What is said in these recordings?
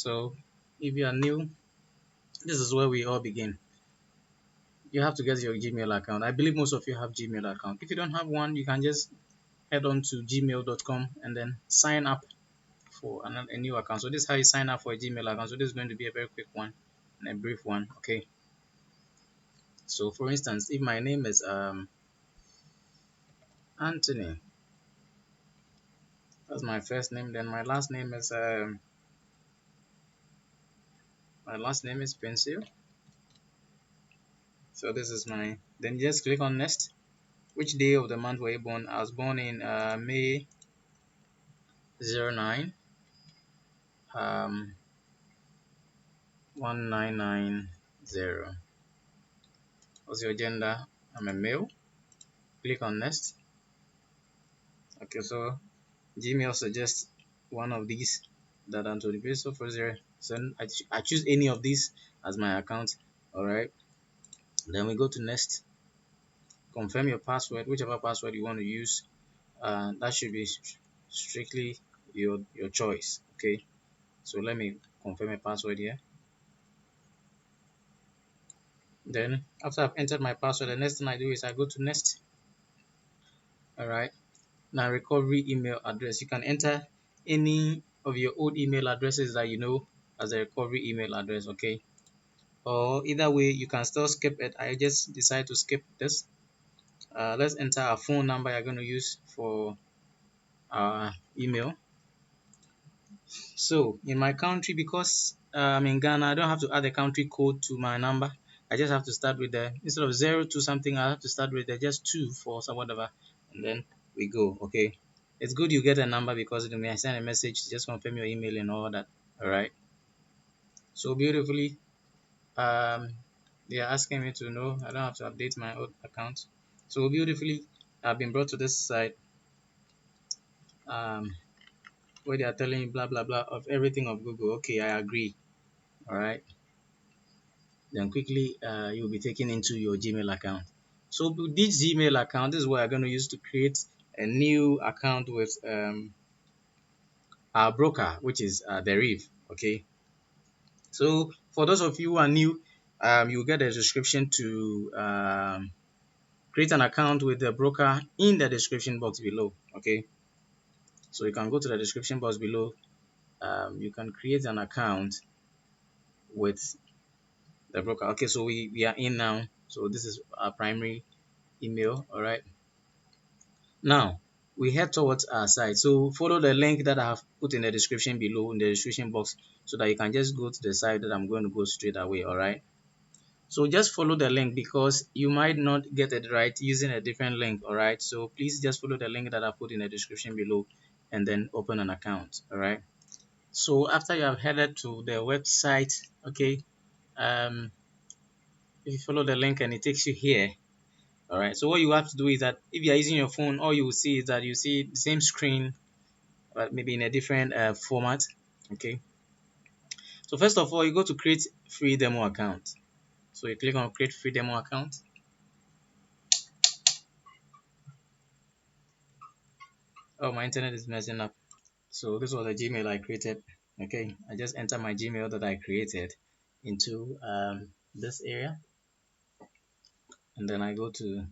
So if you are new, this is where we all begin. You have to get your Gmail account. I believe most of you have Gmail account. If you don't have one, you can just head on to gmail.com and then sign up for a new account. So this is how you sign up for a Gmail account. So this is going to be a very quick one and a brief one. Okay. So for instance, if my name is Anthony, that's my first name. Then my last name is Pencil. So this is my. Then just click on next. Which day of the month were you born? I was born in May 09 1990. What's your gender? I'm a male. Click on next. Okay, so Gmail suggests one of these that I'm to the base of 0. So I choose any of these as my account. Alright. Then we go to next. Confirm your password, whichever password you want to use. That should be strictly your choice. Okay. So let me confirm my password here. Then after I've entered my password, the next thing I do is I go to next. Alright. Now recovery email address. You can enter any of your old email addresses that you know as a recovery email address. Okay. Or either way, you can still skip it. I just decide to skip this. Let's enter a phone number you're going to use for our email. So in my country, because I'm in Ghana, I don't have to add a country code to my number. I just have to start with the, instead of 0 to something, I have to start with the just 2 for some whatever, and then we go. Okay. It's good you get a number because it may send a message, just confirm your email and all that. All right. So beautifully, they are asking me to know. I don't have to update my old account. So beautifully, I've been brought to this side where they are telling you blah blah blah of everything of Google. Okay, I agree. All right. Then quickly you'll be taken into your Gmail account. So this Gmail account, this is what I'm going to use to create a new account with our broker, which is the Reef. Okay. So for those of you who are new, you'll get a description to create an account with the broker in the description box below. Okay. So you can go to the description box below. You can create an account with the broker. Okay, so we are in now. So this is our primary email. All right. Now we head towards our site. So follow the link that I have put in the description below in the description box so that you can just go to the site that I'm going to go straight away. All right. So just follow the link because you might not get it right using a different link. All right. So please just follow the link that I put in the description below and then open an account. All right. So after you have headed to the website, okay, if you follow the link and it takes you here, all right. So what you have to do is that if you are using your phone, all you will see is that you see the same screen, but maybe in a different format. Okay. So first of all, you go to create free demo account. So you click on create free demo account. Oh, my internet is messing up. So this was the Gmail I created. Okay, I just enter my Gmail that I created into this area, and then I go to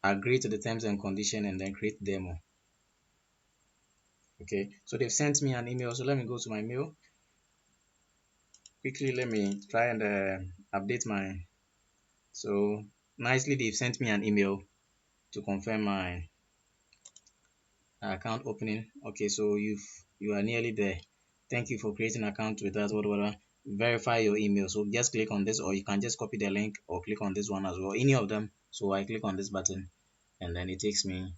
agree to the terms and condition and then create demo. Okay, so they've sent me an email. So let me go to my mail. Quickly, let me try and update my. So nicely, they've sent me an email to confirm my account opening. Okay, so you are nearly there. Thank you for creating an account with us. Whatever. Verify your email. So just click on this, or you can just copy the link or click on this one as well. Any of them. So I click on this button, and then it takes me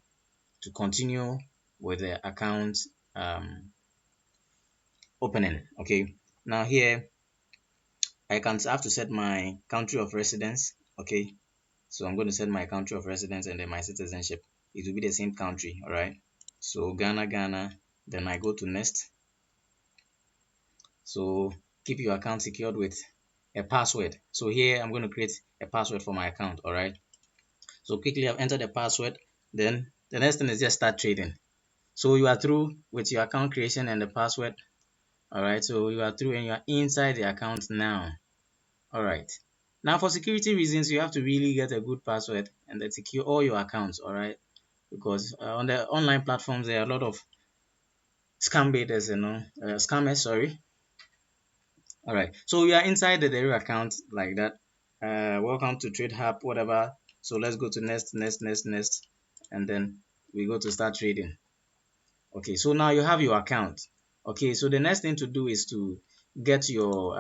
to continue with the account opening. Okay. Now here I have to set my country of residence. Okay. So I'm going to set my country of residence and then my citizenship. It will be the same country. All right. So Ghana, then I go to next. So keep your account secured with a password. So here I'm going to create a password for my account. All right. So quickly I've entered the password. Then the next thing is just start trading. So you are through with your account creation and the password. All right, so you are through and you are inside the account now. All right. Now, for security reasons, you have to really get a good password and then secure all your accounts. All right, because on the online platforms there are a lot of scam baiters, scammers. Sorry. All right. So we are inside the Deriv account like that. Welcome to Trade Hub, whatever. So let's go to next, and then we go to start trading. Okay, so now you have your account. Okay, so the next thing to do is to get your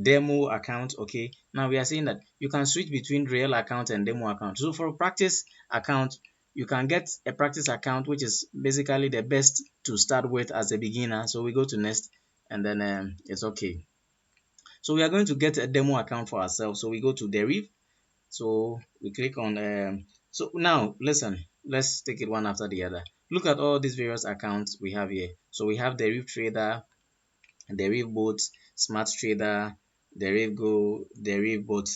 demo account. Okay, now we are saying that you can switch between real account and demo account. So for a practice account, you can get a practice account, which is basically the best to start with as a beginner. So we go to next, and then it's okay. So we are going to get a demo account for ourselves. So we go to Deriv. So we click on so now listen, let's take it one after the other. Look at all these various accounts we have here. So we have Deriv Trader, Deriv Bot, Smart Trader, Deriv Go, Deriv Bot.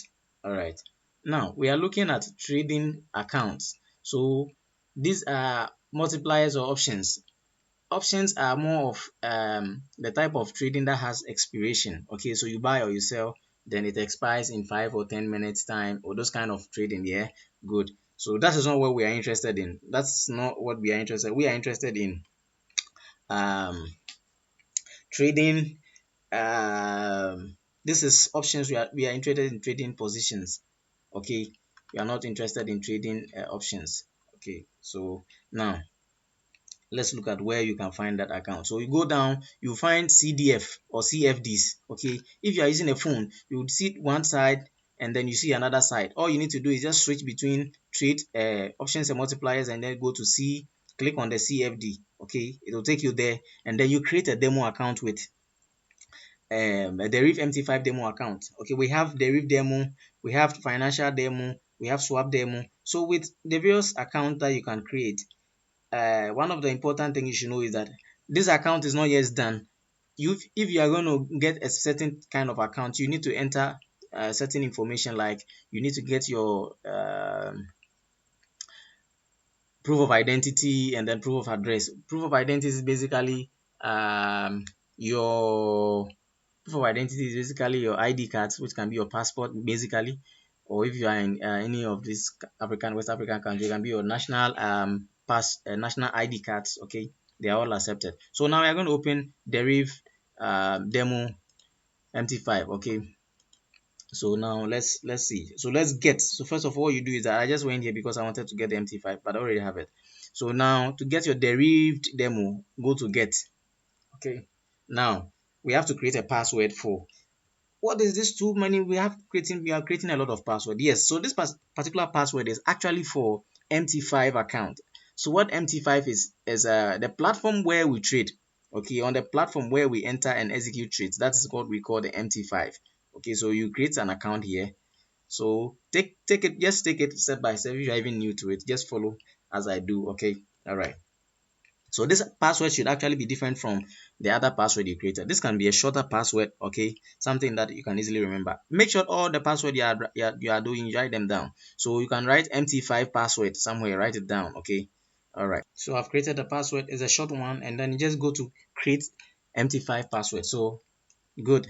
All right. Now we are looking at trading accounts. So these are multipliers or options. Options are more of the type of trading that has expiration. Okay, so you buy or you sell, then it expires in 5 or 10 minutes time, or those kind of trading. Yeah, good. So that is not what we are interested in. That's not what we are interested. We are interested in um, trading. This is options. We are interested in trading positions. Okay, we are not interested in trading options. Okay, so now let's look at where you can find that account. So you go down, you find CDF or CFDs. Okay, if you are using a phone, you would see one side and then you see another side. All you need to do is just switch between trade options and multipliers, and then go to C, click on the CFD. Okay, it will take you there, and then you create a demo account with a Deriv MT5 demo account. Okay, we have Deriv demo, we have financial demo, we have swap demo. So with the various accounts that you can create, one of the important things you should know is that this account is not yet done. If you are going to get a certain kind of account, you need to enter certain information, like you need to get your proof of identity and then proof of address. Proof of identity is basically your proof of identity is basically your ID cards, which can be your passport, basically, or if you are in any of these West African countries, it can be your national national ID cards. Okay, they are all accepted. So now we are going to open Deriv demo MT5. Okay, so now let's see. So let's get. So first of all, you do is that I just went here because I wanted to get the MT5, but I already have it. So now to get your derived demo, go to get. Okay. Now we have to create a password for. What is this too many? We are creating a lot of password. Yes, so this particular password is actually for MT5 account. So what MT5 is the platform where we trade. Okay, on the platform where we enter and execute trades. That is what we call the MT5. Okay, so you create an account here. So take it step by step. If you're even new to it, just follow as I do. Okay, all right. So this password should actually be different from the other password you created. This can be a shorter password, okay, something that you can easily remember. Make sure all the password you are doing, you write them down. So you can write MT5 password somewhere, write it down, okay. All right. So I've created the password. It's a short one, and then you just go to create MT5 password. So good.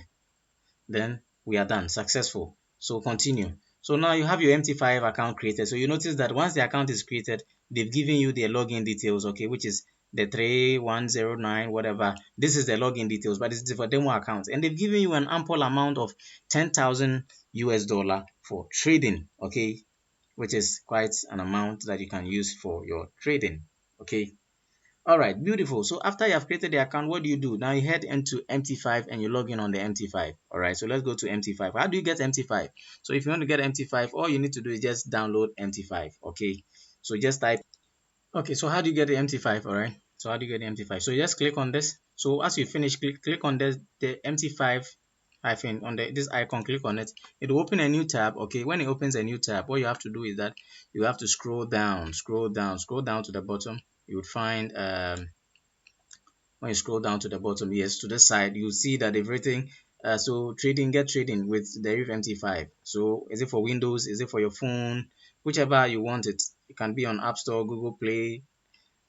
Then we are done, successful. So continue. So now you have your MT5 account created. So you notice that once the account is created, they've given you their login details, okay, which is the 3109 whatever. This is the login details, but it's for demo account, and they've given you an ample amount of 10,000 US dollar for trading, okay, which is quite an amount that you can use for your trading, okay. All right, beautiful. So after you have created the account, what do? Now you head into MT5 and you log in on the MT5. All right, so let's go to MT5. How do you get MT5? So if you want to get MT5, all you need to do is just download MT5. Okay, so just type. Okay, so how do you get the MT5? All right, so how do you get the MT5? So you just click on this. So as you finish, click on this, the MT5 hyphen on this icon, click on it. It will open a new tab. Okay, when it opens a new tab, what you have to do is that you have to scroll down, scroll down to the bottom. You would find when you scroll down to the bottom, yes, to the side, you see that everything. So get trading with Deriv MT5. So is it for Windows? Is it for your phone? Whichever you want it. It can be on App Store, Google Play,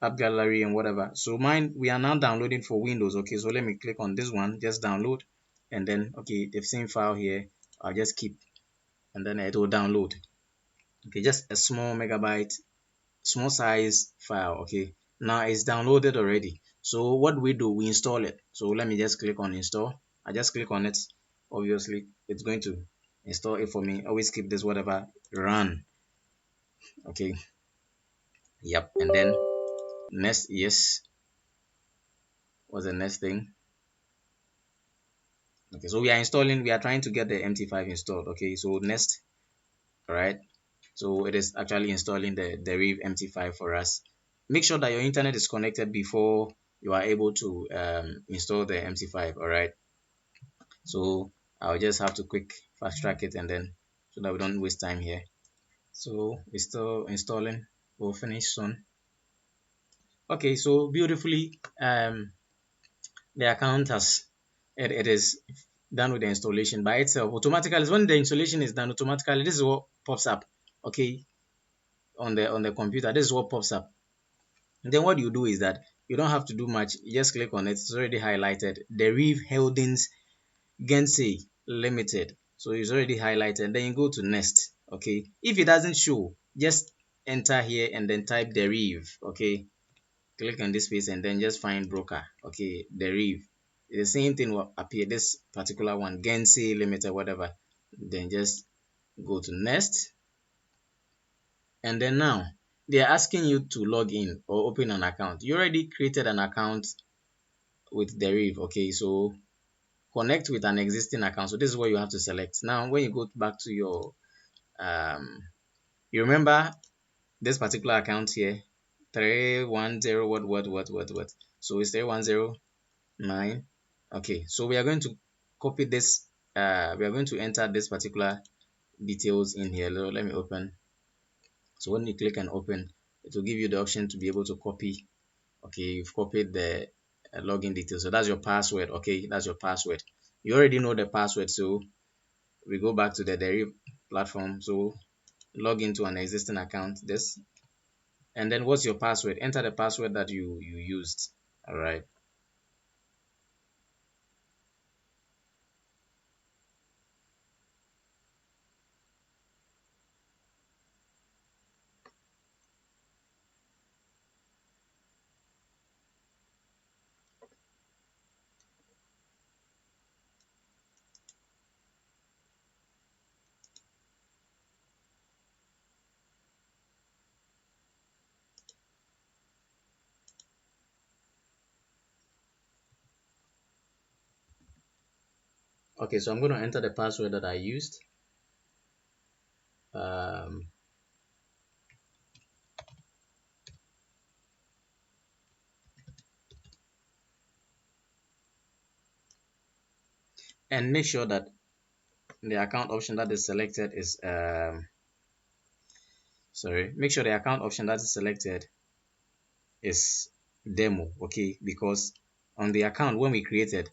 app gallery and whatever. So mine, we are now downloading for Windows. Okay, so let me click on this one, just download, and then okay, the same file here, I'll just keep, and then it will download. Okay, just a small megabyte, small size file. Okay, now it's downloaded already. So what we do, we install it. So let me just click on install. I just click on it. Obviously it's going to install it for me. Always keep this whatever, run. Okay, yep. And then next, yes, what's the next thing? Okay, so we are installing, we are trying to get the MT5 installed. Okay, so next, all right, so it is actually installing the Deriv MT5 for us. Make sure that your internet is connected before you are able to install the MT5. All right, so I'll just have to quick fast track it, and then so that we don't waste time here. So it's still installing, we'll finish soon. Okay, so beautifully the account has, it is done with the installation by itself automatically. When the installation is done automatically, this is what pops up. Okay, on the computer, this is what pops up. And then what you do is that you don't have to do much. You just click on it. It's already highlighted. Deriv Holdings Gensei Limited. So it's already highlighted. Then you go to next. Okay, if it doesn't show, just enter here and then type Deriv. Okay, click on this space and then just find broker. Okay, Deriv. The same thing will appear. This particular one, Gensei Limited, whatever. Then just go to next. And then now they are asking you to log in or open an account. You already created an account with Deriv. Okay, so connect with an existing account. So this is what you have to select. Now when you go back to your you remember this particular account here, 310 what. So it's 3109. Okay, so we are going to copy this, we are going to enter this particular details in here. Let me open. So when you click and open, it will give you the option to be able to copy. Okay, you've copied the login details. So that's your password. Okay, that's your password. You already know the password. So we go back to the Deriv platform. So log into an existing account. This, and then what's your password? Enter the password that you used. All right. Okay, so I'm going to enter the password that I used. Um, and make sure that the account option that is selected is sorry, make sure the account option that is selected is demo. Okay, because on the account when we created,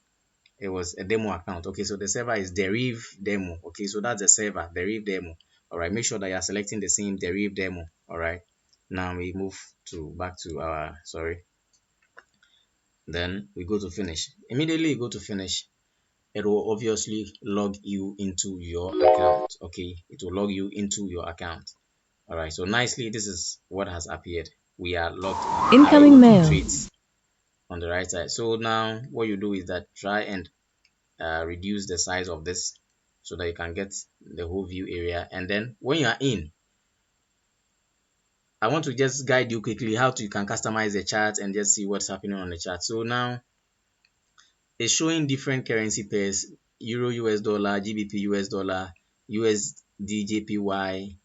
it was a demo account. Okay, so the server is Deriv demo. Okay, so that's the server, Deriv demo. All right, make sure that you are selecting the same Deriv demo. All right, now we move to back to our, sorry, then we go to finish. Immediately you go to finish, it will obviously log you into your account. Okay, it will log you into your account. All right, so nicely, this is what has appeared. We are logged in. Incoming mail. Trades on the right side. So now what you do is that try and reduce the size of this so that you can get the whole view area. And then when you are in, I want to just guide you quickly how to, you can customize the chart and just see what's happening on the chart. So now it's showing different currency pairs: euro US dollar, GBP US dollar, USD JPY.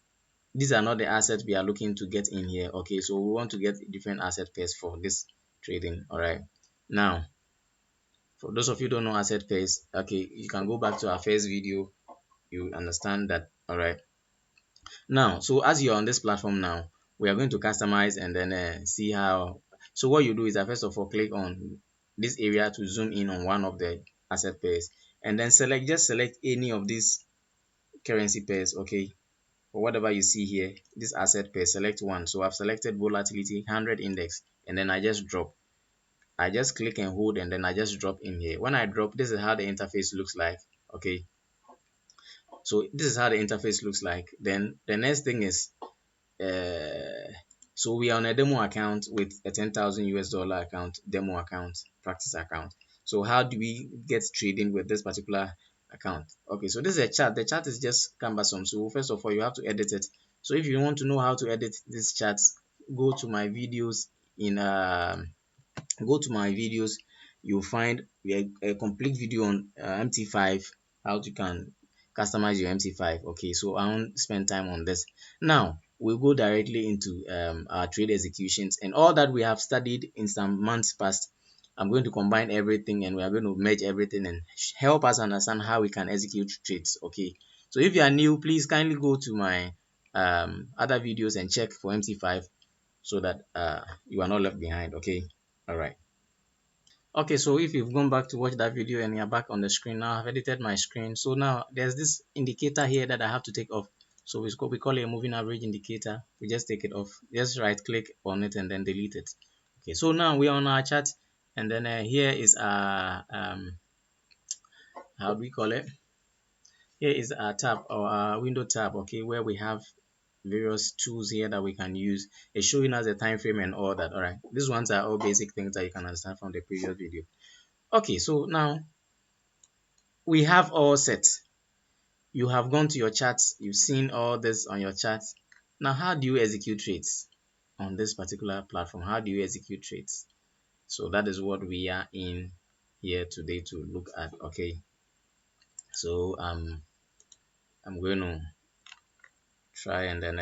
These are not the assets we are looking to get in here. Okay, so we want to get different asset pairs for this trading. All right, now for those of you who don't know asset pairs, okay, you can go back to our first video, you understand that. All right, now so as you're on this platform now, we are going to customize and then see how. So what you do is that first of all, click on this area to zoom in on one of the asset pairs, and then just select any of these currency pairs. Okay, or whatever you see here, this asset pair, select one. So I've selected volatility 100 index. and then I just drop. I just click and hold, and then I just drop in here. When I drop, this is how the interface looks like. Okay, so this is how the interface looks like. Then the next thing is, so we are on a demo account with a 10,000 US dollar account, demo account, practice account. So how do we get trading with this particular account? Okay, so this is a chart. The chart is just cumbersome. So first of all, you have to edit it. So if you want to know how to edit these charts, go to my videos in go to my videos. You'll find a complete video on MT5, how you can customize your MT5. Okay, so I won't spend time on this. Now we'll go directly into our trade executions and all that we have studied in some months past. I'm going to combine everything, and we are going to merge everything and help us understand how we can execute trades. Okay, so if you are new, please kindly go to my other videos and check for MT5 so that you are not left behind. Okay, all right. Okay, so if you've gone back to watch that video and you're back on the screen now, I've edited my screen. So now there's this indicator here that I have to take off. So we call it a moving average indicator. We just take it off. Just right click on it and then delete it. Okay, so now we're on our chart, and then here is our how do we call it? Here is our tab, or our window tab. Okay, where we have various tools here that we can use. It's showing us the time frame and all that. All right, these ones are all basic things that you can understand from the previous video. Okay, so now we have all set. You have gone to your charts, you've seen all this on your charts. Now, how do you execute trades on this particular platform? How do you execute trades? So that is what we are in here today to look at. Okay, so I'm going to try and then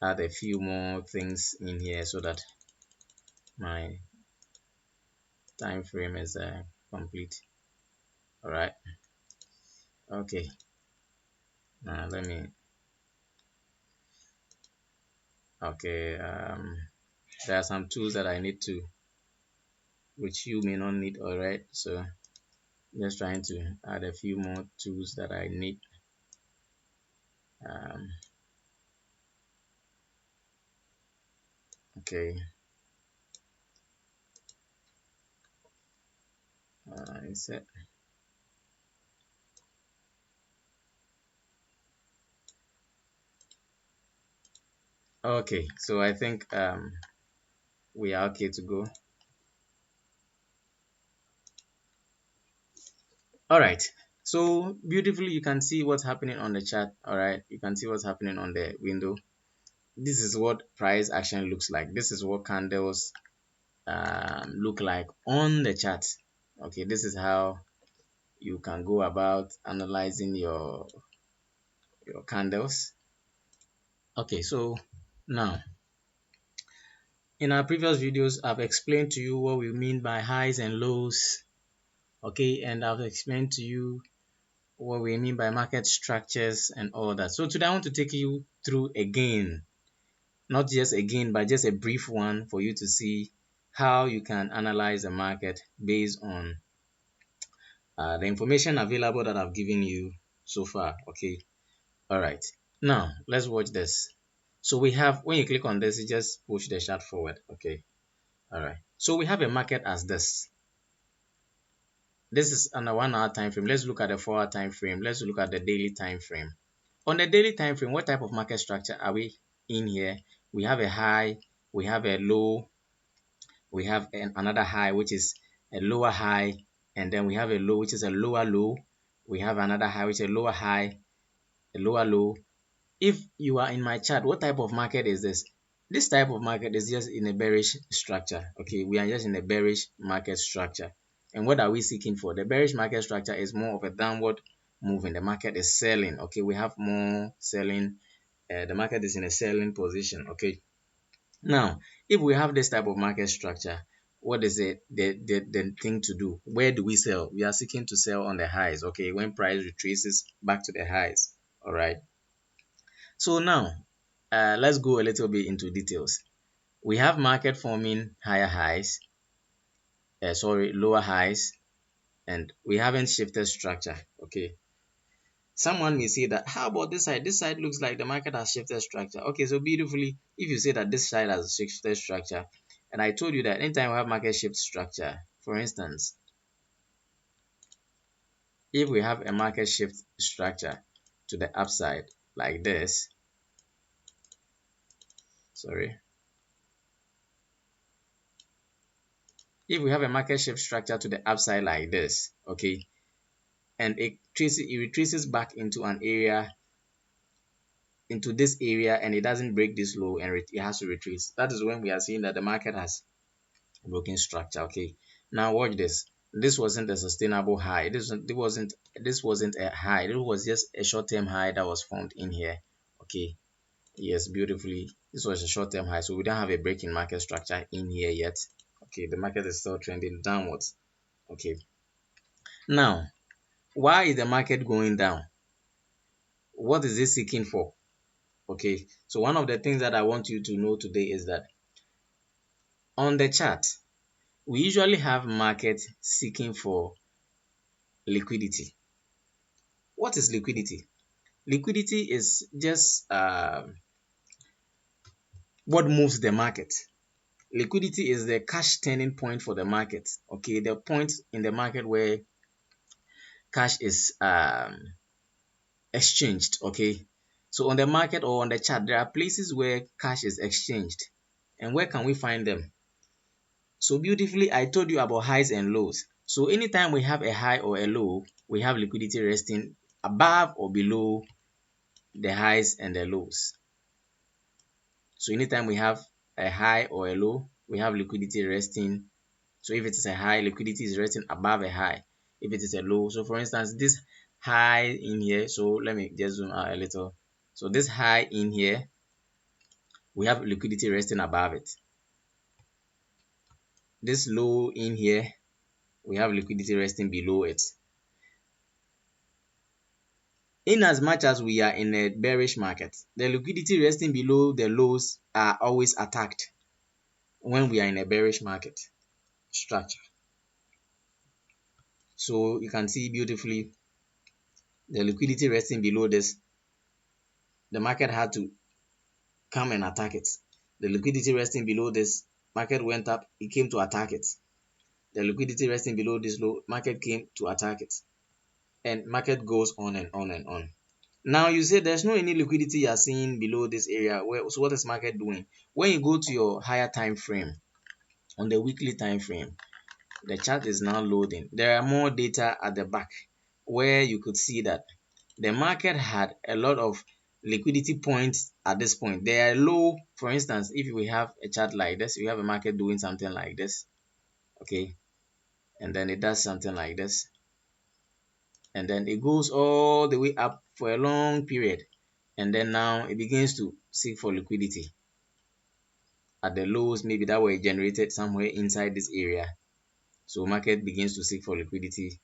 add a few more things in here so that my time frame is complete. All right, okay, now let me, okay, there are some tools that I need to, which you may not need. All right, so just trying to add a few more tools that I need. um, okay, set. Okay, so I think we are okay to go. All right, so beautifully you can see what's happening on the chart. All right, you can see what's happening on the window. This is what price action looks like. This is what candles look like on the chart. Okay, this is how you can go about analyzing your candles. Okay, so now in our previous videos, I've explained to you what we mean by highs and lows. Okay, and I've explained to you what we mean by market structures and all that. So today I want to take you through again, not just again, but just a brief one for you to see how you can analyze the market based on the information available that I've given you so far. Okay, all right. Now let's watch this. So we have, when you click on this, you just push the chart forward. Okay, all right. So we have a market as this. This is on a 1 hour time frame. Let's look at the 4 hour time frame. Let's look at the daily time frame. On the daily time frame, what type of market structure are we in here? We have a high, we have a low, we have another high, which is a lower high, and then we have a low, which is a lower low. We have another high, which is a lower high, a lower low. If you are in my chart, what type of market is this? This type of market is just in a bearish structure. Okay, we are just in a bearish market structure. And what are we seeking for? The bearish market structure is more of a downward moving. The market is selling. Okay, we have more selling. The market is in a selling position. Okay, now if we have this type of market structure, what is it the thing to do? Where do we sell? We are seeking to sell on the highs. Okay, when price retraces back to the highs. All right, so now let's go a little bit into details. We have market forming higher highs, lower highs, and we haven't shifted structure. Okay, Someone may say that, how about this side? This side looks like the market has shifted structure. Okay, so beautifully, if you say that this side has shifted structure, and I told you that anytime we have market shift structure, for instance, if we have a market shift structure to the upside like this, sorry, if we have a market shift structure to the upside like this, okay, and it retraces back into an area, into this area, and it doesn't break this low, and it has to retrace, that is when we are seeing that the market has broken structure. Okay, now watch this. This wasn't a sustainable high. This wasn't a high. It was just a short-term high that was formed in here. Okay, yes, beautifully, this was a short-term high, so we don't have a break in market structure in here yet. Okay, the market is still trending downwards. Okay, now why is the market going down? What is it seeking for? Okay, so one of the things that I want you to know today is that on the chart, we usually have market seeking for liquidity. What is liquidity? Liquidity is just what moves the market. Liquidity is the cash turning point for the market. Okay, the point in the market where cash is exchanged. Okay, so on the market or on the chart, there are places where cash is exchanged. And where can we find them? So beautifully, I told you about highs and lows. So anytime we have a high or a low, we have liquidity resting above or below the highs and the lows. So anytime we have a high or a low, we have liquidity resting. So if it is a high, liquidity is resting above a high. If it is a low, so for instance, this high in here, so let me just zoom out a little. So this high in here, we have liquidity resting above it. This low in here, we have liquidity resting below it. In as much as we are in a bearish market, the liquidity resting below the lows are always attacked when we are in a bearish market structure. So you can see beautifully the liquidity resting below this, the market had to come and attack it. The liquidity resting below this, market went up, it came to attack it. The liquidity resting below this low, market came to attack it. And market goes on and on and on. Now you say there's no any liquidity you are seeing below this area. So what is market doing? When you go to your higher time frame, on the weekly time frame, the chart is now loading. There are more data at the back where you could see that the market had a lot of liquidity points at this point. They are low. For instance, if we have a chart like this, we have a market doing something like this, okay, and then it does something like this, and then it goes all the way up for a long period, and then now it begins to seek for liquidity at the lows, maybe that were generated somewhere inside this area. So market begins to seek for liquidity,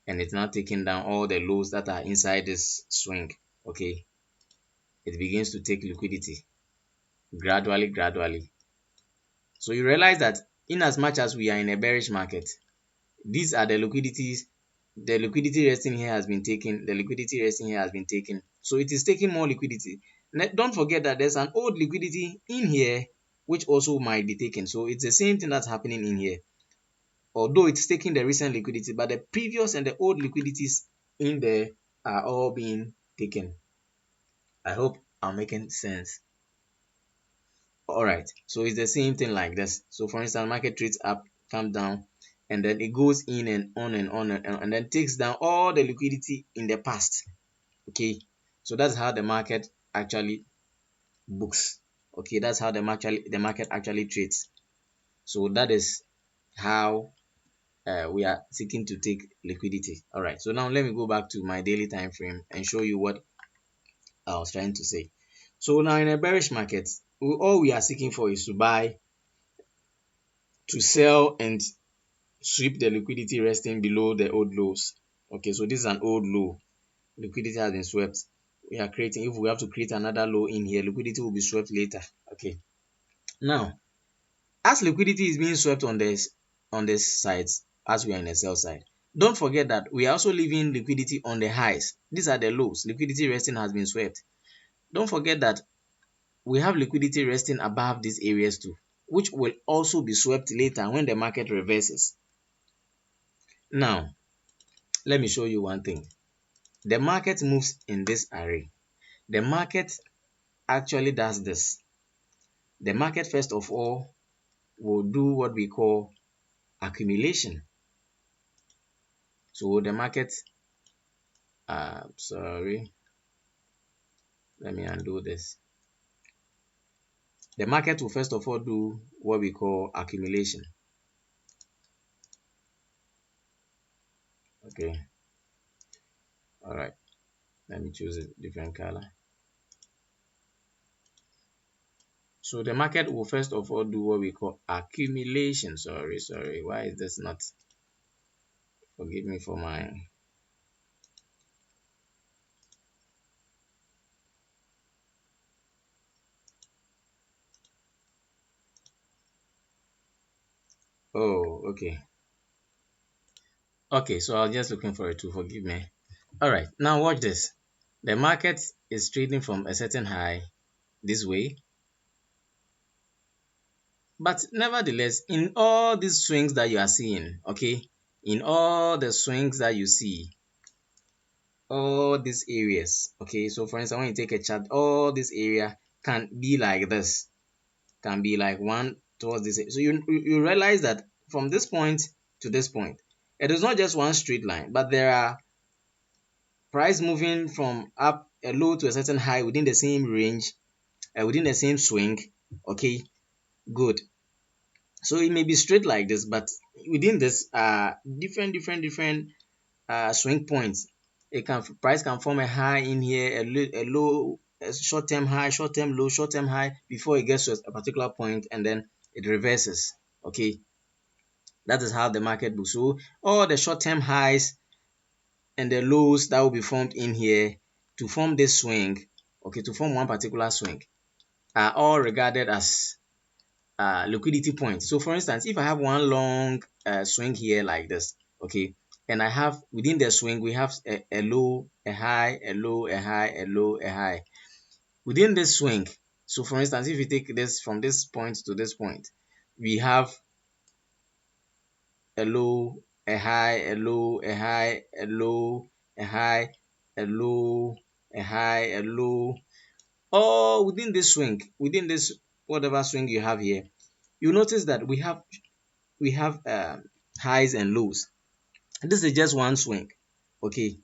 and it's now taking down all the lows that are inside this swing. Okay, it begins to take liquidity gradually. So you realize that in as much as we are in a bearish market, these are the liquidities. The liquidity resting here has been taken. The liquidity resting here has been taken. So it is taking more liquidity. Don't forget that there's an old liquidity in here which also might be taken. So it's the same thing that's happening in here. Although it's taking the recent liquidity, but the previous and the old liquidities in there are all being taken. I hope I'm making sense. All right, so it's the same thing like this. So for instance, market trades up, come down, and then it goes in and on and on and then takes down all the liquidity in the past. Okay, so that's how the market actually books. Okay, that's how the market actually trades. So that is how we are seeking to take liquidity. All right, so now let me go back to my daily time frame and show you what I was trying to say. So now in a bearish market, all we are seeking for is to buy, to sell, and sweep the liquidity resting below the old lows. Okay, so this is an old low. Liquidity has been swept. We are creating, if we have to create another low in here, liquidity will be swept later. Okay, now as liquidity is being swept on this side, as we are in the sell side, Don't forget that we are also leaving liquidity on the highs. These are the lows. Liquidity resting has been swept. Don't forget that we have liquidity resting above these areas too, which will also be swept later when the market reverses. Now, let me show you one thing. The market moves in this array. The market actually does this. The market, first of all, will do what we call accumulation. So the market, sorry, let me undo this. The market will first of all do what we call accumulation. Okay, all right. Let me choose a different color. So the market will first of all do what we call accumulation. Sorry. Why is this not? Forgive me for my. Oh, okay. Okay, so I was just looking for it to forgive me. All right, now watch this. The market is trading from a certain high this way, but nevertheless, in all these swings that you are seeing, okay, in all the swings that you see, all these areas, okay, so for instance, when you take a chart, all this area can be like this, can be like one towards this. So you realize that from this point to this point, it is not just one straight line, but there are price moving from up a low to a certain high within the same range, within the same swing. Okay, good. So it may be straight like this, but within this different swing points. It can price can form a high in here, a low, a short-term high, short-term low, short-term high before it gets to a particular point, and then it reverses. Okay, that is how the market moves. So all the short-term highs and the lows that will be formed in here to form this swing, okay, to form one particular swing, are all regarded as liquidity points. So for instance, if I have one long swing here like this, okay, and I have within the swing, we have a low, a high, a low, a high, a low, a high. Within this swing, so for instance, if you take this from this point to this point, we have a low, a high, a low, a high, a low, a high, a low, a high, a low, all within this swing, within this whatever swing you have here, you notice that we have highs and lows. This is just one swing, okay,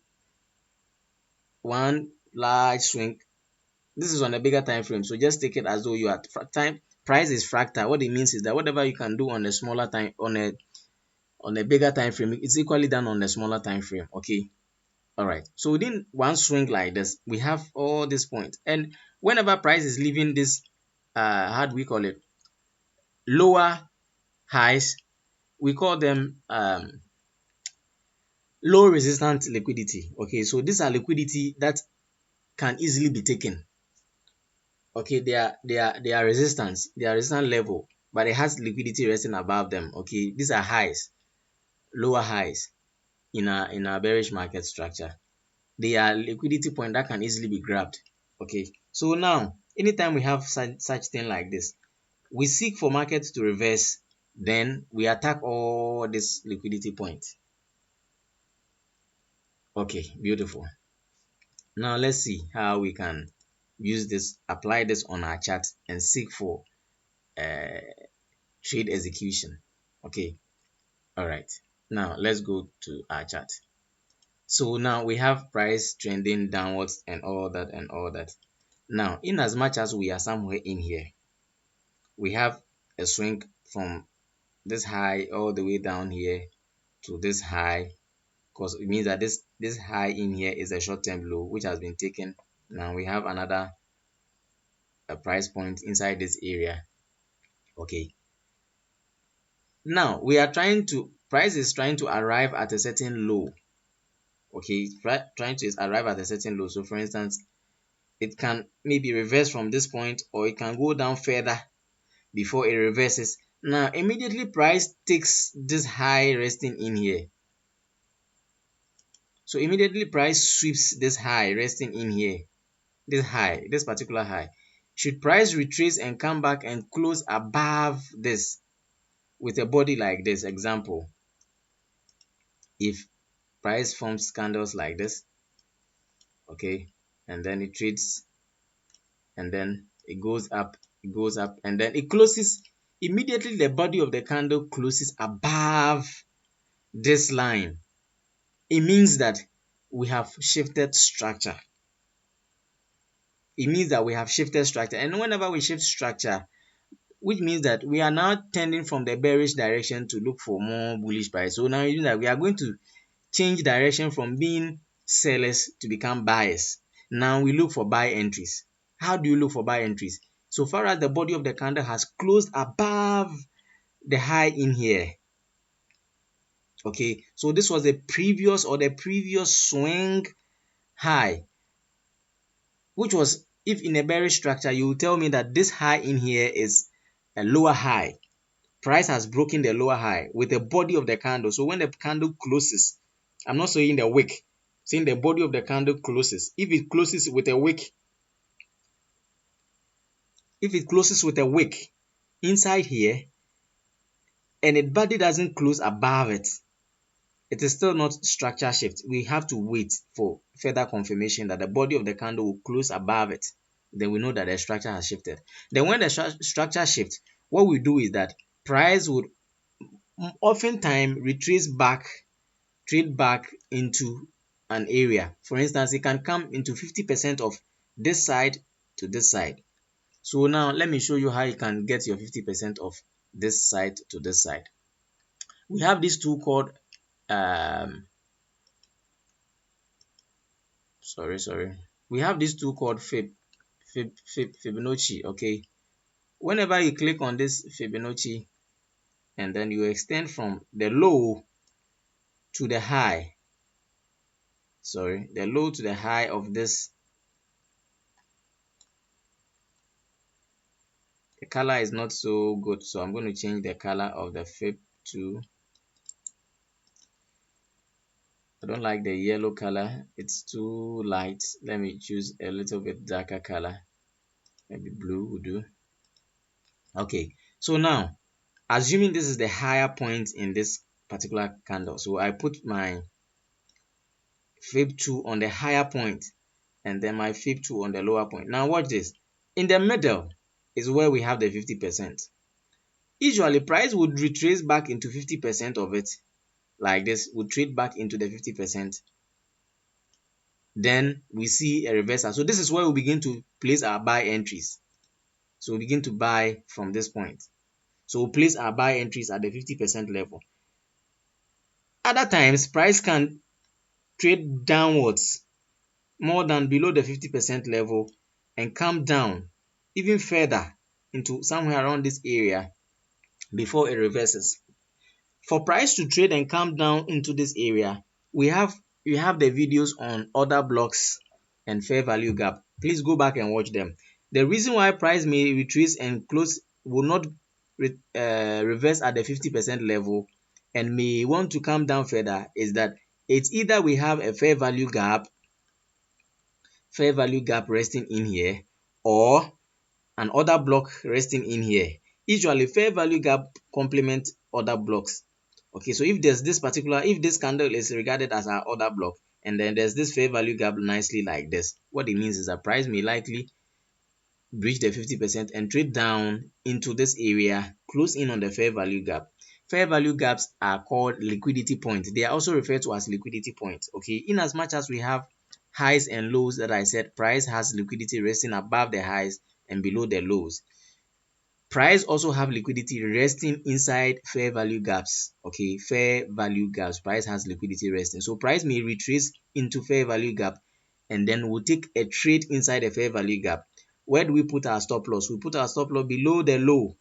one large swing. This is on a bigger time frame, so just take it as though you are time. Price is fractal. What it means is that whatever you can do on a smaller time, on a bigger time frame, it's equally done on a smaller time frame. Okay, all right. So within one swing like this, we have all these points, and whenever price is leaving this, how do we call it, lower highs, we call them low resistant liquidity. Okay, so these are liquidity that can easily be taken. Okay, they are resistance, they are resistant level, but it has liquidity resting above them. Okay, these are highs, lower highs in a bearish market structure. They are liquidity point that can easily be grabbed. Okay, so now anytime we have such thing like this, we seek for markets to reverse, then we attack all these liquidity points. Okay, beautiful. Now let's see how we can use this, apply this on our chart and seek for uh, trade execution. Okay, all right. Now let's go to our chart. So now we have price trending downwards and all that and all that. Now, in as much as we are somewhere in here, we have a swing from this high all the way down here to this high, because it means that this high in here is a short-term low which has been taken. Now we have another price point inside this area. Okay, now we are price is trying to arrive at a certain low. Okay, trying to arrive at a certain low. So for instance, it can maybe reverse from this point, or it can go down further before it reverses. Now immediately price takes this high resting in here. So immediately price sweeps this high resting in here, this high, this particular high. Should price retrace and come back and close above this with a body like this, example, if price forms candles like this, okay, and then it trades, and then it goes up, and then it closes immediately. The body of the candle closes above this line. It means that we have shifted structure. It means that we have shifted structure, and whenever we shift structure, which means that we are now tending from the bearish direction to look for more bullish price. So now it means that we are going to change direction from being sellers to become buyers. Now we look for buy entries. How do you look for buy entries? So far as the body of the candle has closed above the high in here. Okay, so this was the previous swing high, which was, if in a bearish structure, you will tell me that this high in here is a lower high. Price has broken the lower high with the body of the candle. So when the candle closes, I'm not saying the wick, saying the body of the candle closes. If it closes with a wick, inside here, and the body doesn't close above it, it is still not structure shift. We have to wait for further confirmation that the body of the candle will close above it. Then we know that the structure has shifted. Then when the structure shifts, what we do is that price would oftentimes retrace back, trade back into an area. For instance, it can come into 50% of this side to this side. So now let me show you how you can get your 50% of this side to this side. We have this tool called we have this tool called Fibonacci. Okay, whenever you click on this Fibonacci and then you extend from the low to the high, the low to the high of this, the color is not so good, so I'm going to change the color of the Fib to, I don't like the yellow color, it's too light. Let me choose a little bit darker color, maybe blue will do. Okay, so now assuming this is the higher point in this particular candle, so I put my Fib 2 on the higher point and then my Fib 2 on the lower point. Now watch this. In the middle is where we have the 50%. Usually price would retrace back into 50% of it, like this, would trade back into the 50%. Then we see a reversal. So this is where we begin to place our buy entries. So we begin to buy from this point. So we place our buy entries at the 50% level. Other times, price can trade downwards more than below the 50% level and come down even further into somewhere around this area before it reverses. For price to trade and come down into this area, we have the videos on order blocks and fair value gap. Please go back and watch them. The reason why price may retrace and close, will not reverse at the 50% level and may want to come down further, is that it's either we have a fair value gap resting in here, or an order block resting in here. Usually fair value gap complement order blocks. Okay, so if this candle is regarded as our order block, and then there's this fair value gap nicely like this, what it means is that price may likely breach the 50% and trade down into this area, close in on the fair value gap. Fair value gaps are called liquidity points. They are also referred to as liquidity points. Okay, in as much as we have highs and lows that I said, price has liquidity resting above the highs and below the lows. Price also have liquidity resting inside fair value gaps. Okay, fair value gaps, price has liquidity resting. So price may retrace into fair value gap and then we'll take a trade inside a fair value gap. Where do we put our stop loss? We put our stop loss below the low.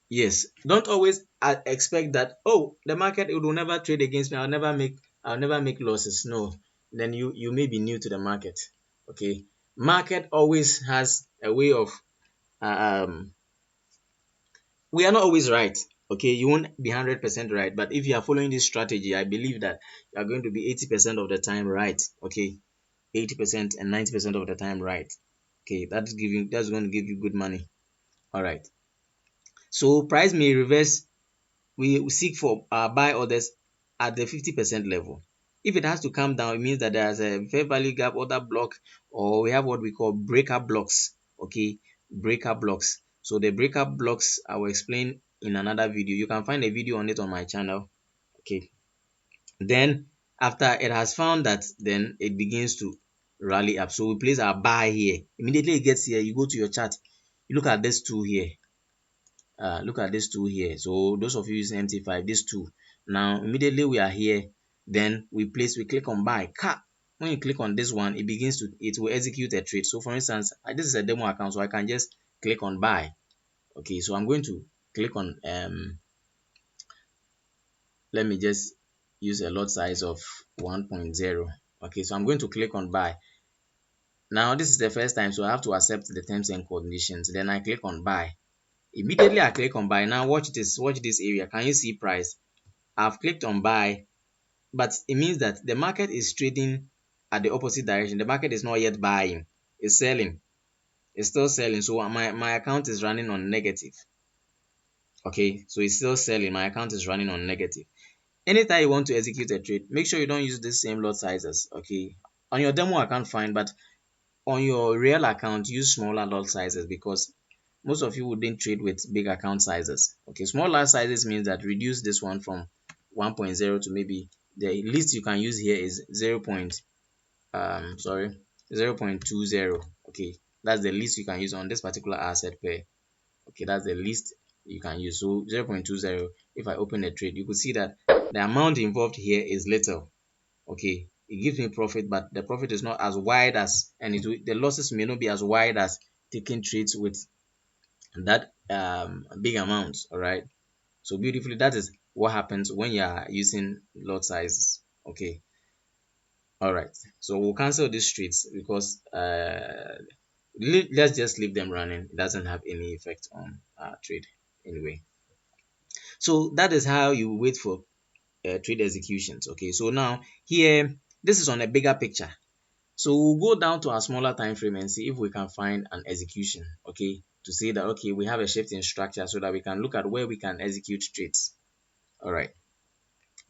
Yes, don't always expect that, oh, the market, it will never trade against me, I'll never make losses. No, then you may be new to the market. Okay, market always has a way of we are not always right. Okay, you won't be 100% right, but if you are following this strategy, I believe that you are going to be 80% of the time right. Okay, 80% and 90% of the time right. Okay, that's going to give you good money. All right. So price may reverse. We seek for buy orders at the 50% level. If it has to come down, it means that there's a fair value gap order block, or we have what we call breaker blocks. Okay, breaker blocks. So the breaker blocks I will explain in another video. You can find a video on it on my channel. Okay, then after it has found that, then it begins to rally up. So we place our buy here. Immediately it gets here, you go to your chart, you look at this tool here. Look at this tool here. So those of you using MT5, this tool. Now immediately we are here, then we click on buy. When you click on this one, it will execute a trade. So for instance, this is a demo account, so I can just click on buy. Okay, so I'm going to click on let me just use a lot size of 1.0. Okay, so I'm going to click on buy. Now this is the first time, so I have to accept the terms and conditions. Then I click on buy. Immediately I click on buy. Now watch this area. Can you see price? I've clicked on buy, but it means that the market is trading at the opposite direction. The market is not yet buying, it's selling, it's still selling. So my account is running on negative. Okay, so it's still selling, my account is running on negative. Anytime you want to execute a trade, make sure you don't use the same lot sizes. Okay, on your demo account fine, but on your real account use smaller lot sizes, because most of you wouldn't trade with big account sizes. Okay, smaller sizes means that reduce this one from 1.0 to maybe the least you can use here is 0.20. Okay, that's the least you can use on this particular asset pair. Okay, that's the least you can use. So 0.20, if I open a trade, you could see that the amount involved here is little. Okay, it gives me profit, but the profit is not as wide as, and the losses may not be as wide as taking trades with that big amount. All right, so beautifully, that is what happens when you are using lot sizes. Okay, all right, so we'll cancel these trades because let's just leave them running. It doesn't have any effect on our trade anyway. So that is how you wait for trade executions. Okay, so now here, this is on a bigger picture. So we'll go down to a smaller time frame and see if we can find an execution, okay, to say that, okay, we have a shift in structure so that we can look at where we can execute trades. All right,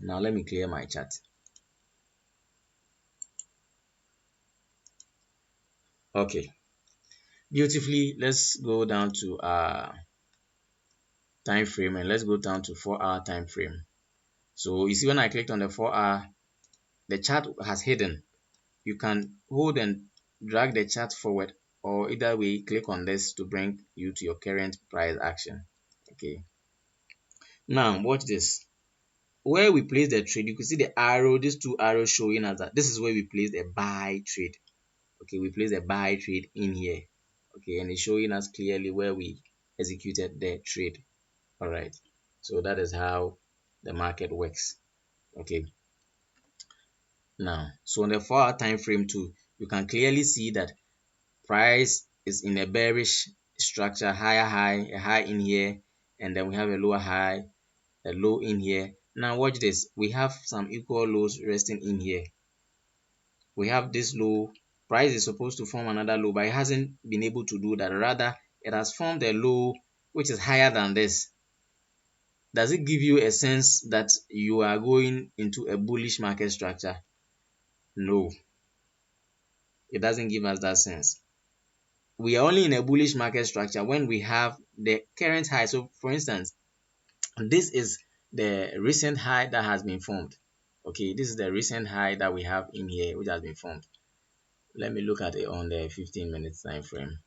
now let me clear my chart. Okay, beautifully, let's go down to time frame, and let's go down to 4-hour time frame. So you see when I clicked on the 4-hour, the chart has hidden. You can hold and drag the chart forward, or either way click on this to bring you to your current price action. Okay, now watch this. Where we place the trade, you can see the arrow, these two arrows showing us that this is where we place a buy trade. Okay, we place a buy trade in here. Okay, and it's showing us clearly where we executed the trade. All right, so that is how the market works. Okay, now so on the 4-hour time frame too, you can clearly see that price is in a bearish structure, higher high, a high in here, and then we have a lower high, a low in here. Now watch this, we have some equal lows resting in here. We have this low, price is supposed to form another low, but it hasn't been able to do that. Rather, it has formed a low which is higher than this. Does it give you a sense that you are going into a bullish market structure? No, it doesn't give us that sense. We are only in a bullish market structure when we have the current high. So for instance, this is the recent high that has been formed. Okay, this is the recent high that we have in here which has been formed. Let me look at it on the 15-minute time frame.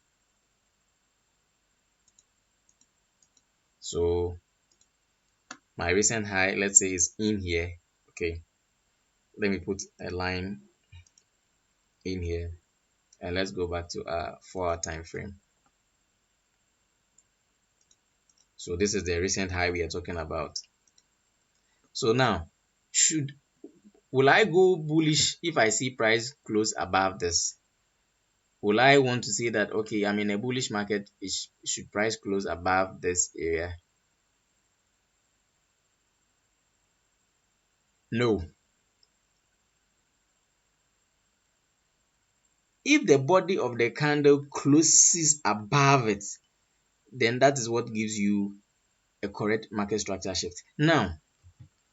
So my recent high, let's say, is in here. Okay, let me put a line in here, and let's go back to a 4-hour time frame. So this is the recent high we are talking about. So now, will I go bullish if I see price close above this? Will I want to say that, okay, I'm in a bullish market, should price close above this area? No. If the body of the candle closes above it, then that is what gives you a correct market structure shift. Now,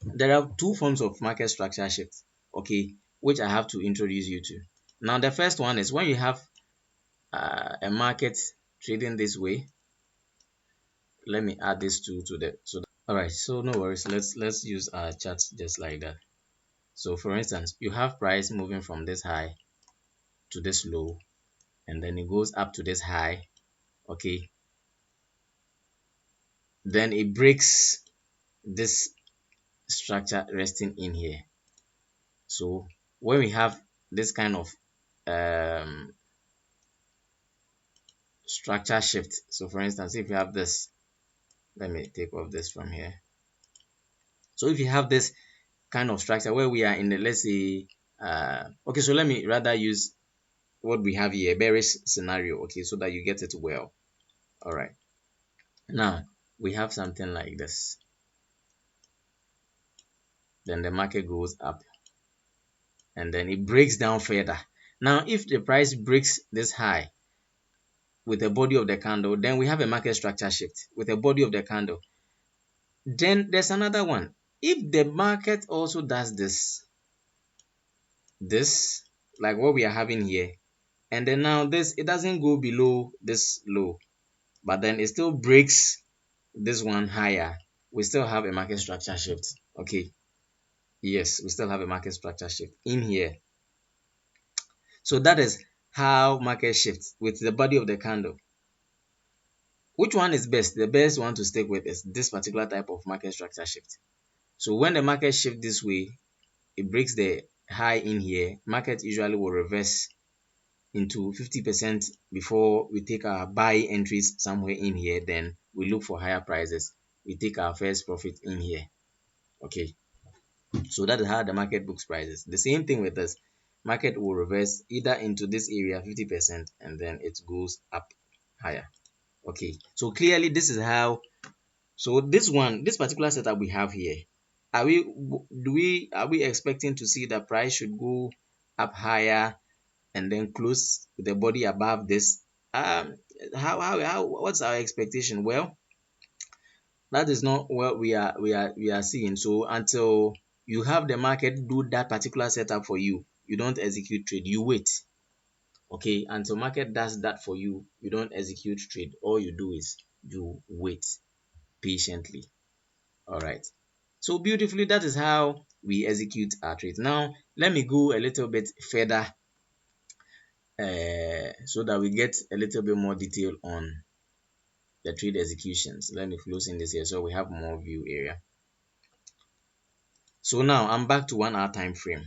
there are two forms of market structure shift, okay, which I have to introduce you to. Now, the first one is when you have a market trading this way. Let me add this to the all right. So no worries. Let's use our charts just like that. So for instance, you have price moving from this high to this low, and then it goes up to this high, okay. Then it breaks this structure resting in here. So when we have this kind of um, structure shift, so for instance, if you have this, let me take off this from here. So if you have this kind of structure where we are in the, let's say, okay, so let me rather use what we have here, a bearish scenario, okay, so that you get it well. All right, now we have something like this. Then the market goes up and then it breaks down further. Now if the price breaks this high with the body of the candle, then we have a market structure shift with the body of the candle. Then there's another one. If the market also does this like what we are having here, and then now this, it doesn't go below this low, but then it still breaks this one higher, we still have a market structure shift, okay. Yes, we still have a market structure shift in here. So that is how market shifts with the body of the candle. Which one is best? The best one to stick with is this particular type of market structure shift. So when the market shifts this way, it breaks the high in here, market usually will reverse into 50% before we take our buy entries somewhere in here. Then we look for higher prices, we take our first profit in here, okay. So that is how the market books prices. The same thing with this, market will reverse either into this area 50% and then it goes up higher, okay. So clearly this is how, so this particular setup we have here, are we expecting to see the price should go up higher and then close with the body above this? How what's our expectation? Well, that is not what we are seeing. So until you have the market do that particular setup for you, you don't execute trade, you wait, okay. Until market does that for you, you don't execute trade. All you do is you wait patiently. All right, so beautifully, that is how we execute our trade. Now let me go a little bit further so that we get a little bit more detail on the trade executions. Let me close in this here so we have more view area. So now I'm back to 1 hour time frame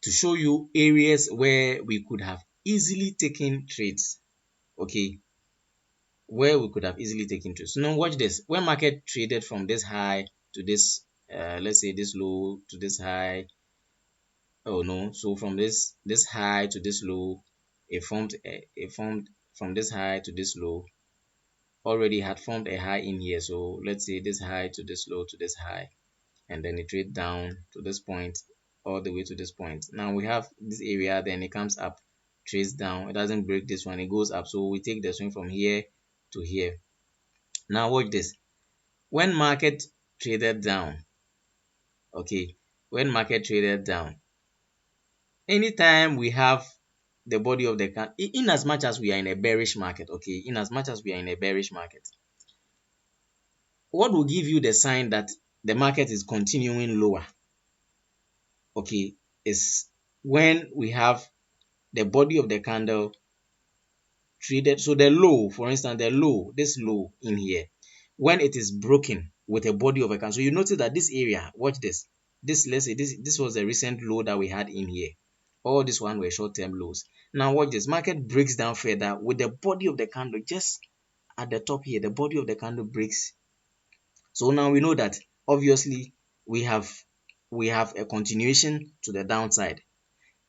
to show you areas where we could have easily taken trades, okay, where we could have easily taken trades. So now watch this. When market traded from this high to this let's say this low to this high, oh no, so from this high to this low, it formed from this high to this low, already had formed a high in here. So let's say this high to this low to this high, and then it trade down to this point all the way to this point. Now we have this area, then it comes up, trades down, it doesn't break this one, it goes up. So we take the swing from here to here. Now watch this. When market traded down, okay, when market traded down, anytime we have the body of the candle, in as much as we are in a bearish market, okay, in as much as we are in a bearish market, what will give you the sign that the market is continuing lower, okay, is when we have the body of the candle traded. So the low, for instance, the low, this low in here, when it is broken with a body of a candle. So you notice that this area, watch this. Let's say this was the recent low that we had in here. All this one were short-term lows. Now watch this. Market breaks down further with the body of the candle just at the top here. The body of the candle breaks. So now we know that obviously we have a continuation to the downside.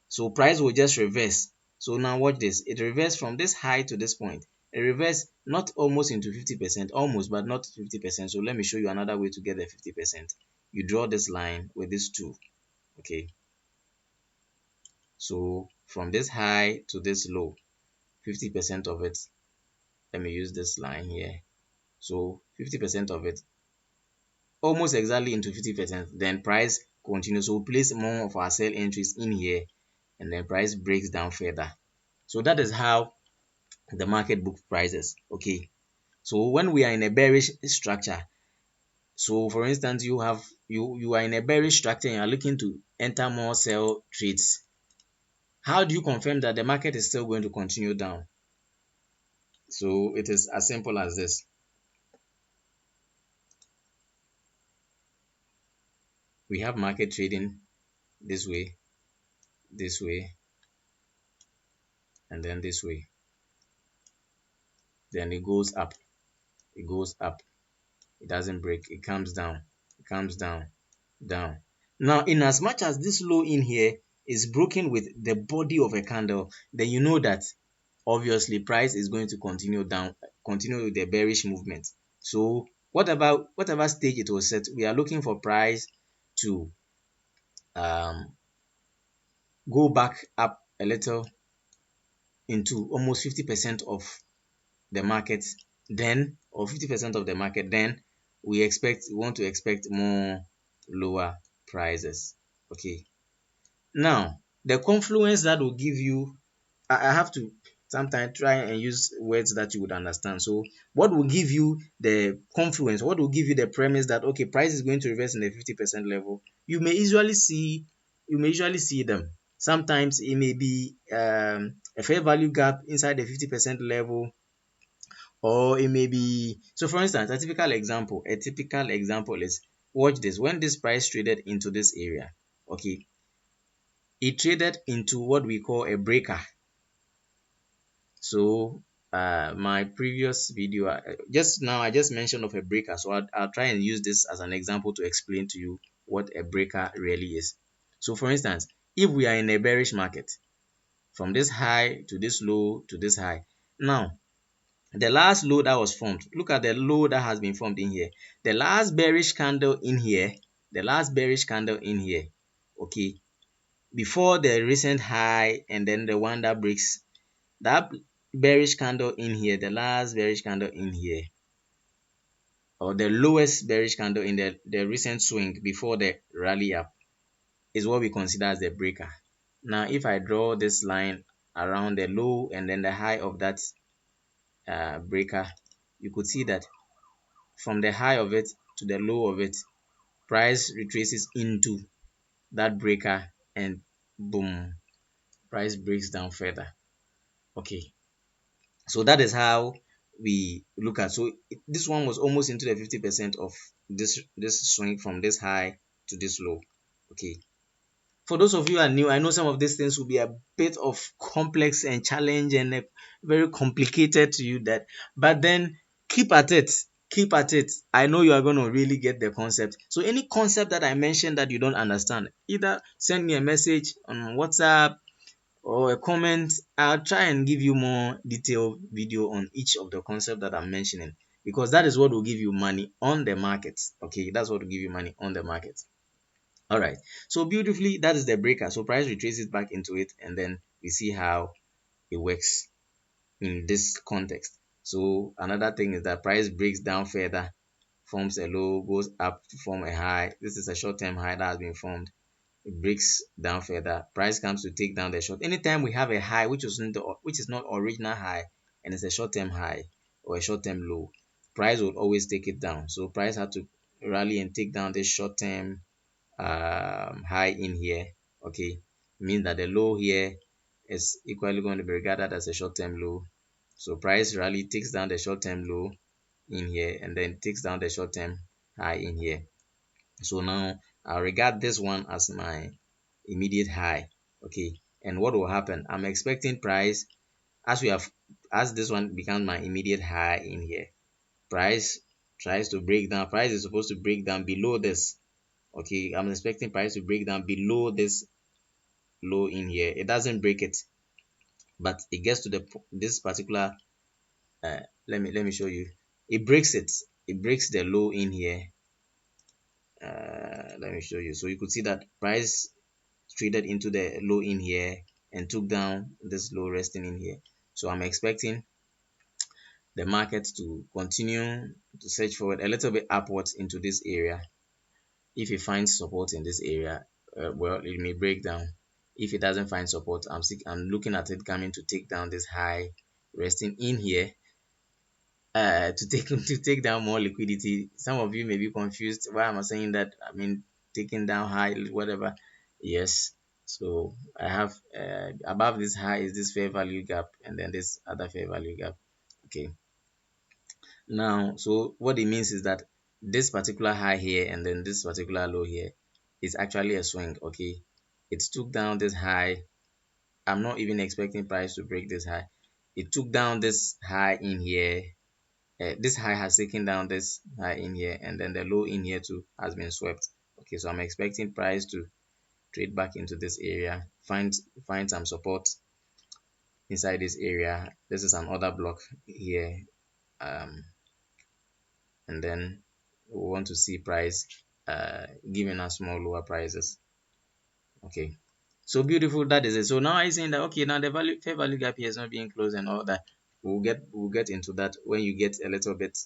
So price will just reverse. So now watch this. It reversed from this high to this point. It reversed not almost into 50%, almost, but not 50%. So let me show you another way to get the 50%. you draw this line with this two. Okay, so from this high to this low, 50% of it, let me use this line here. So 50% of it, almost exactly into 50%, then price continues. So we place more of our sell entries in here, and then price breaks down further. So that is how the market book prices. Okay, so when we are in a bearish structure, so for instance, you are in a bearish structure and you are looking to enter more sell trades. How do you confirm that the market is still going to continue down? So it is as simple as this. We have market trading this way, this way, and then this way. Then it goes up, it goes up, it doesn't break, it comes down, it comes down, down. Now, in as much as this low in here is broken with the body of a candle, then you know that obviously price is going to continue down, continue with the bearish movement. So whatever stage it was set, we are looking for price to um, go back up a little into almost 50% of the market, then, or 50% of the market, then we want to expect more lower prices. Okay, now the confluence that will give you, I have to sometimes try and use words that you would understand. So what will give you the confluence, what will give you the premise that okay, price is going to reverse in the 50% level? You may usually see them. Sometimes it may be a fair value gap inside the 50% level, or it may be, so for instance, a typical example is, watch this. When this price traded into this area, okay, it traded into what we call a breaker. So my previous video, just now I just mentioned of a breaker, so I'll try and use this as an example to explain to you what a breaker really is. So for instance, if we are in a bearish market, from this high to this low to this high, now the last low that was formed, look at the low that has been formed in here. The last bearish candle in here, okay, before the recent high and then the one that breaks that bearish candle in here, the last bearish candle in here, or the lowest bearish candle in the recent swing before the rally up, is what we consider as the breaker. Now if I draw this line around the low and then the high of that breaker, you could see that from the high of it to the low of it, price retraces into that breaker, and boom, price breaks down further. Okay, so that is how we look at. So this one was almost into the 50% of this swing from this high to this low. Okay, for those of you who are new, I know some of these things will be a bit of complex and challenge and very complicated to you, that, but then keep at it. Keep at it. I know you are going to really get the concept. So any concept that I mentioned that you don't understand, either send me a message on WhatsApp or a comment. I'll try and give you more detailed video on each of the concepts that I'm mentioning, because that is what will give you money on the market. Okay, that's what will give you money on the market. All right, so beautifully, that is the breaker. So price retraces back into it, and then we see how it works in this context. So another thing is that price breaks down further, forms a low, goes up to form a high. This is a short-term high that has been formed. It breaks down further. Price comes to take down the short. Anytime we have a high which is not original high, and it's a short-term high or a short-term low, price will always take it down. So price had to rally and take down this short-term high in here. Okay, means that the low here is equally going to be regarded as a short-term low. So price rally takes down the short-term low in here, and then takes down the short-term high in here. So now I'll regard this one as my immediate high. Okay, and what will happen? I'm expecting price, as this one becomes my immediate high in here, price tries to break down. Price is supposed to break down below this. Okay, I'm expecting price to break down below this low in here. It doesn't break it, but it gets to this particular let me show you. It breaks the low in here. let me show you. So you could see that price traded into the low in here and took down this low resting in here. So I'm expecting the market to continue to search forward a little bit upwards into this area. If it finds support in this area, well, it may break down. If it doesn't find support, I'm looking at it coming to take down this high resting in here, to take to take down more liquidity. Some of you may be confused. Why am I saying that? I mean, taking down high, whatever. Yes. So I have above this high is this fair value gap, and then this other fair value gap. Okay. Now, so what it means is that this particular high here and then this particular low here is actually a swing. Okay. It took down this high. I'm not even expecting price to break this high. It took down this high in here. This high has taken down this high in here, and then the low in here too has been swept. Okay, so I'm expecting price to trade back into this area, find some support inside this area. This is another block here, and then we want to see price giving us more lower prices. Okay, so beautiful, that is it. So now I'm saying that okay, now the fair value gap here is not being closed and all that. We'll get into that when you get a little bit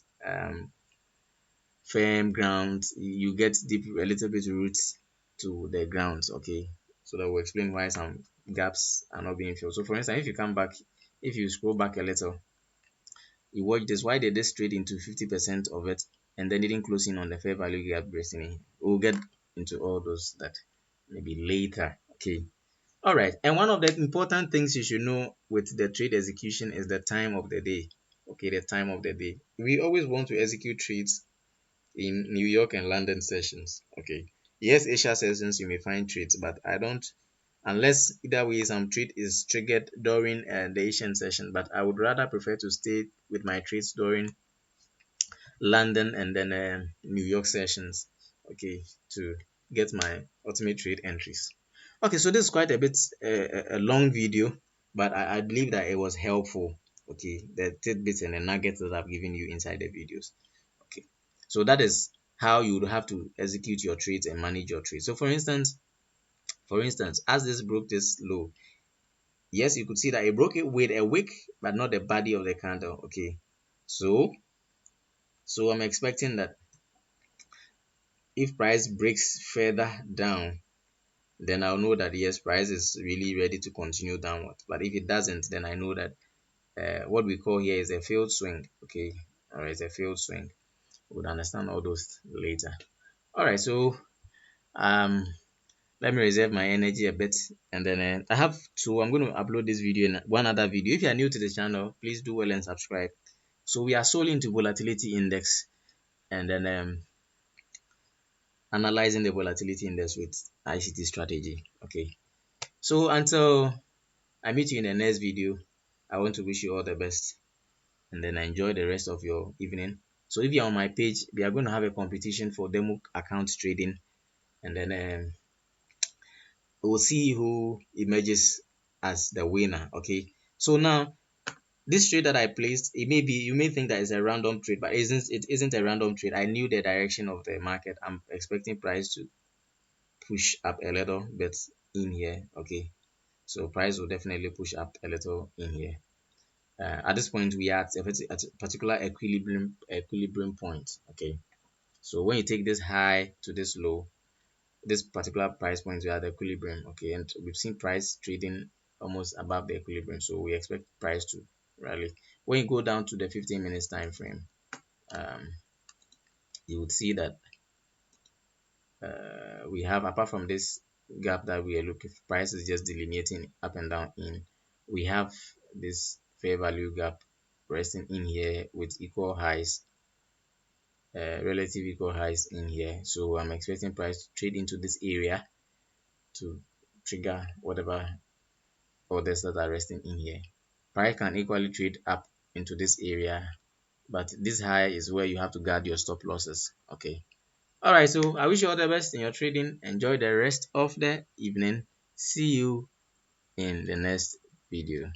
firm ground, you get deep a little bit roots to the ground. Okay, so that will explain why some gaps are not being filled. So for instance, if you come back, if you scroll back a little, you watch this. Why did this trade into 50% of it and then didn't close in on the fair value gap recently? We'll get into all those that maybe later. Okay, all right. And one of the important things you should know with the trade execution is the time of the day. Okay, the time of the day. We always want to execute trades in New York and London sessions. Okay. Yes, Asia sessions you may find trades, but I don't, unless either way some trade is triggered during the Asian session. But I would rather prefer to stay with my trades during London and then New York sessions. Okay, to get my ultimate trade entries. Okay, so this is quite a bit a long video, but I believe that it was helpful. Okay, the tidbits and the nuggets that I've given you inside the videos. Okay, so that is how you would have to execute your trades and manage your trades. So for instance, as this broke this low, yes, you could see that it broke it with a wick, but not the body of the candle. Okay, so I'm expecting that if price breaks further down, then I'll know that yes, price is really ready to continue downward. But if it doesn't, then I know that what we call here is a failed swing. Okay, all right, it's a failed swing. We'll understand all those later. All right, so um let me reserve my energy a bit, and then I'm going to upload this video and one other video. If you are new to the channel, please do well and subscribe. So we are solely into volatility index, and then analyzing the volatility index with ICT strategy. Okay, so until I meet you in the next video, I want to wish you all the best, and then enjoy the rest of your evening. So if you're on my page, we are going to have a competition for demo account trading, and then we'll see who emerges as the winner. Okay, so now this trade that I placed, you may think that it's a random trade, but it isn't a random trade. I knew the direction of the market. I'm expecting price to push up a little bit in here. Okay, so price will definitely push up a little in here. At this point we are at a particular equilibrium point. Okay, so when you take this high to this low, this particular price point we are at equilibrium. Okay, and we've seen price trading almost above the equilibrium, so we expect price to rally. When you go down to the 15 minutes time frame, you would see that we have, apart from this gap that we are looking for, price is just delineating up and down in, we have this fair value gap resting in here with equal highs, relative equal highs in here. So I'm expecting price to trade into this area to trigger whatever orders that are resting in here. Price can equally trade up into this area, but this high is where you have to guard your stop losses. Okay, all right, so I wish you all the best in your trading. Enjoy the rest of the evening. See you in the next video.